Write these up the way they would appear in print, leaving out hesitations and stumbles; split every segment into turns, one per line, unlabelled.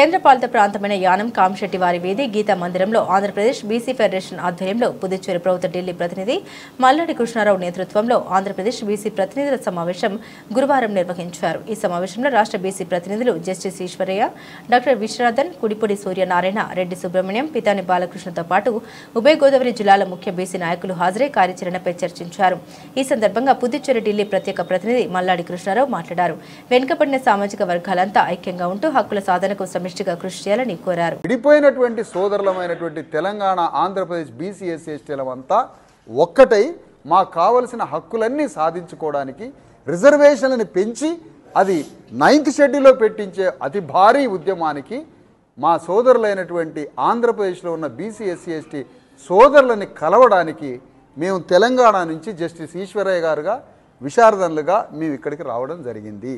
కేంద్రపాలిత ప్రాంతమైన యానం కామశెట్టివారి వీధి గీతా మందిరంలో ఆంధ్రప్రదేశ్ బీసీ ఫెడరేషన్ ఆధ్వర్యంలో పుదుచ్చేరి ప్రభుత్వ ఢిల్లీ ప్రతినిధి మల్లాడి కృష్ణారావు నేతృత్వంలో ఆంధ్రప్రదేశ్ బీసీ ప్రతినిధుల సమావేశం గురువారం నిర్వహించారు. ఈ సమావేశంలో రాష్ట్ర బీసీ ప్రతినిధులు జస్టిస్ ఈశ్వరయ్య, డాక్టర్ విశ్వనాథన్, కుడిపూడి సూర్యనారాయణ, రెడ్డి సుబ్రహ్మణ్యం, పితాని బాలకృష్ణతో పాటు ఉభయ గోదావరి జిల్లాల ముఖ్య బీసీ నాయకులు హాజరై కార్యాచరణపై చర్చించారు. ఈ సందర్భంగా పుదుచ్చేరి ఢిల్లీ ప్రత్యేక ప్రతినిధి మల్లాడి కృష్ణారావు మాట్లాడారు. వెనుకబడిన సామాజిక వర్గాలంతా ఐక్యంగా ఉంటూ హక్కుల సాధనకు సమిష్టిగా కృషి చేయాలని కోరారు.
విడిపోయినటువంటి సోదరులమైనటువంటి తెలంగాణ, ఆంధ్రప్రదేశ్ బీసీ ఎస్సీ ఎస్టీలమంతా ఒక్కటై మాకు కావలసిన హక్కులన్నీ సాధించుకోవడానికి రిజర్వేషన్లను పెంచి అది 9th షెడ్యూల్లో పెట్టించే అతి భారీ ఉద్యమానికి మా సోదరులైనటువంటి ఆంధ్రప్రదేశ్లో ఉన్న బీసీ ఎస్సీ ఎస్టీ సోదరులని కలవడానికి మేము తెలంగాణ నుంచి జస్టిస్ ఈశ్వరయ్య గారుగా విశారదనులుగా మేము ఇక్కడికి రావడం జరిగింది.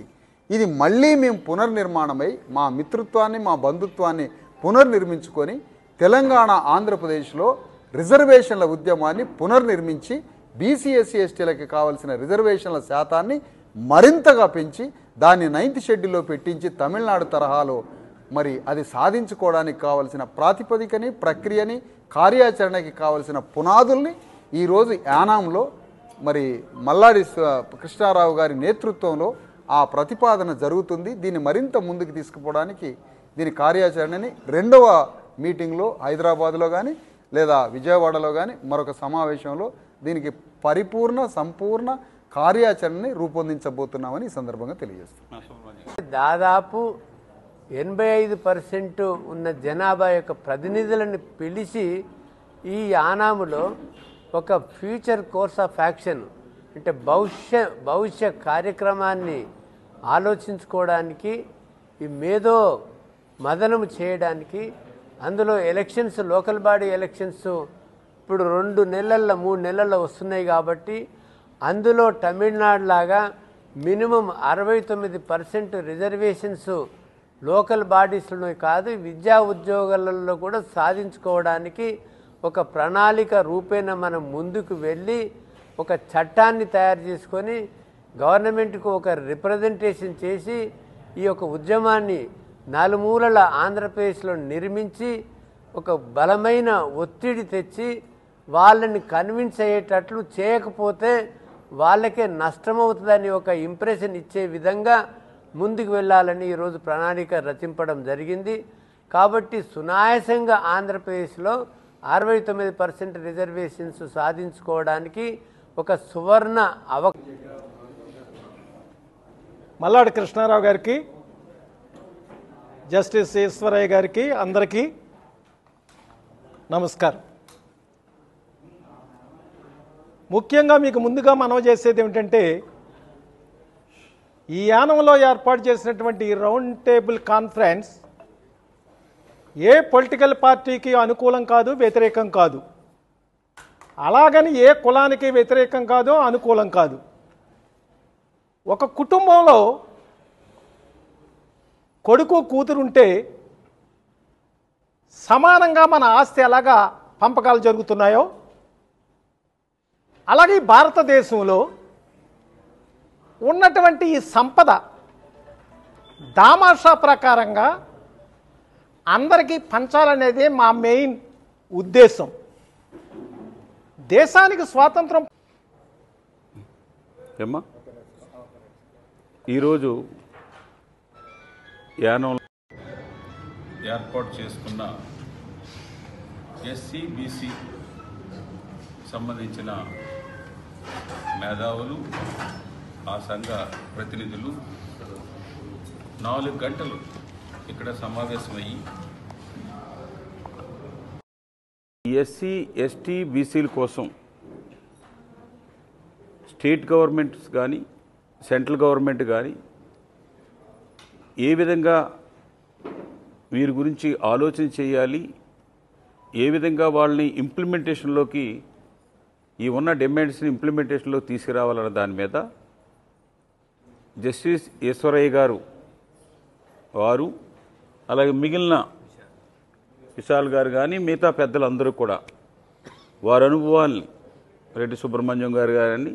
ఇది మళ్ళీ మేము పునర్నిర్మాణమై మా మిత్రత్వాన్ని, మా బంధుత్వాన్ని పునర్నిర్మించుకొని తెలంగాణ, ఆంధ్రప్రదేశ్లో రిజర్వేషన్ల ఉద్యమాన్ని పునర్నిర్మించి బీసీ ఎస్సీ ఎస్టీలకి కావాల్సిన రిజర్వేషన్ల శాతాన్ని మరింతగా పెంచి దాన్ని 9th షెడ్యూల్లో పెట్టించి తమిళనాడు తరహాలో మరి అది సాధించుకోవడానికి కావలసిన ప్రాతిపదికని, ప్రక్రియని, కార్యాచరణకి కావలసిన పునాదుల్ని ఈరోజు యానాంలో మరి మల్లాడి కృష్ణారావు గారి నేతృత్వంలో ఆ ప్రతిపాదన జరుగుతుంది. దీన్ని మరింత ముందుకు తీసుకుపోవడానికి దీని కార్యాచరణని 2వ మీటింగ్లో హైదరాబాద్లో కానీ లేదా విజయవాడలో కానీ మరొక సమావేశంలో దీనికి సంపూర్ణ కార్యాచరణని రూపొందించబోతున్నామని ఈ సందర్భంగా తెలియజేస్తున్నాం.
దాదాపు 85% ఉన్న జనాభా యొక్క ప్రతినిధులను పిలిచి ఈ యానాములో ఒక ఫ్యూచర్ కోర్స్ ఆఫ్ యాక్షన్ అంటే భవిష్య కార్యక్రమాన్ని ఆలోచించుకోవడానికి, ఈ మేధో మదనము చేయడానికి, అందులో ఎలక్షన్స్, లోకల్ బాడీ ఎలక్షన్స్ ఇప్పుడు 2 నెలల్లో 3 నెలల్లో వస్తున్నాయి కాబట్టి అందులో తమిళనాడు లాగా మినిమం 69% రిజర్వేషన్స్ లోకల్ బాడీస్లో కాదు విద్యా ఉద్యోగాలలో కూడా సాధించుకోవడానికి ఒక ప్రణాళిక రూపేణ మనం ముందుకు వెళ్ళి ఒక చట్టాన్ని తయారు చేసుకొని గవర్నమెంట్కు ఒక రిప్రజెంటేషన్ చేసి ఈ యొక్క ఉద్యమాన్ని నలుమూలల ఆంధ్రప్రదేశ్లో నిర్మించి ఒక బలమైన ఒత్తిడి తెచ్చి వాళ్ళని కన్విన్స్ అయ్యేటట్లు చేయకపోతే వాళ్ళకే నష్టమవుతుందని ఒక ఇంప్రెషన్ ఇచ్చే విధంగా ముందుకు వెళ్ళాలని ఈరోజు ప్రణాళిక రచింపడం జరిగింది. కాబట్టి సునాయాసంగా ఆంధ్రప్రదేశ్లో 69% రిజర్వేషన్స్ సాధించుకోవడానికి ఒక సువర్ణ
మల్లాడి కృష్ణారావు గారికి, జస్టిస్ ఈశ్వరయ్య గారికి అందరికీ నమస్కారం. ముఖ్యంగా మీకు ముందుగా మనవి చేసేది ఏమిటంటే ఈ యానంలో ఏర్పాటు చేసినటువంటి రౌండ్ టేబుల్ కాన్ఫరెన్స్ ఏ పొలిటికల్ పార్టీకి అనుకూలం కాదు, వ్యతిరేకం కాదు. అలాగని ఏ కులానికి వ్యతిరేకం కాదు, అనుకూలం కాదు. ఒక కుటుంబంలో కొడుకు కూతురుంటే సమానంగా మన ఆస్తి ఎలాగా పంపకాలు జరుగుతున్నాయో అలాగే భారతదేశంలో ఉన్నటువంటి ఈ సంపద దామాషా ప్రకారంగా అందరికీ పంచాలనేదే మా మెయిన్ ఉద్దేశం. దేశానికి స్వాతంత్రం
ఈరోజు యానం ఏర్పాటు చేసుకున్న ఎస్సీ బీసీ సంబంధించిన మేధావులు, ఆ సంఘ ప్రతినిధులు 4 గంటలు ఇక్కడ సమావేశమయ్యి ఎస్సీ ఎస్టీ బీసీల కోసం స్టేట్ గవర్నమెంట్స్ కానీ సెంట్రల్ గవర్నమెంట్ కానీ ఏ విధంగా వీరి గురించి ఆలోచన చేయాలి, ఏ విధంగా వాళ్ళని ఇంప్లిమెంటేషన్లోకి ఈ ఉన్న డిమాండ్స్ని ఇంప్లిమెంటేషన్లో తీసుకురావాలన్న దాని మీద జస్టిస్ ఈశ్వరయ్య గారు వారు అలాగే మిగిలిన విశాల్ గారు కానీ మిగతా పెద్దలందరూ కూడా వారి అనుభవాల్ని రెడ్డి సుబ్రహ్మణ్యం గారు కానీ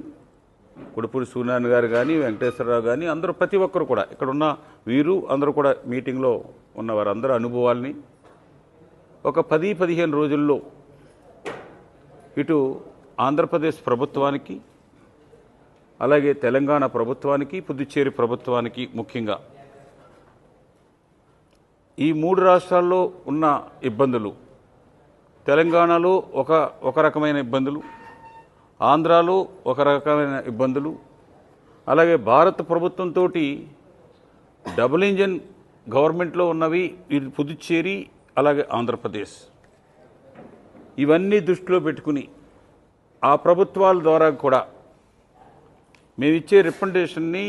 కుడుపూడి సూర్యనారాయణ గారు కానీ వెంకటేశ్వరరావు కానీ అందరూ ప్రతి ఒక్కరు కూడా ఇక్కడ ఉన్న వీరు అందరూ కూడా మీటింగ్లో ఉన్న వారందరూ అనుభవాల్ని ఒక 10-15 రోజుల్లో ఇటు ఆంధ్రప్రదేశ్ ప్రభుత్వానికి అలాగే తెలంగాణ ప్రభుత్వానికి పుదుచ్చేరి ప్రభుత్వానికి ముఖ్యంగా ఈ 3 రాష్ట్రాల్లో ఉన్న ఇబ్బందులు, తెలంగాణలో ఒక రకమైన ఇబ్బందులు, ఆంధ్రాలో ఒక రకమైన ఇబ్బందులు, అలాగే భారత ప్రభుత్వంతో డబుల్ ఇంజన్ గవర్నమెంట్లో ఉన్నవి ఇది పుదుచ్చేరి అలాగే ఆంధ్రప్రదేశ్, ఇవన్నీ దృష్టిలో పెట్టుకుని ఆ ప్రభుత్వాల ద్వారా కూడా మేమిచ్చే రిప్రజెంటేషన్ని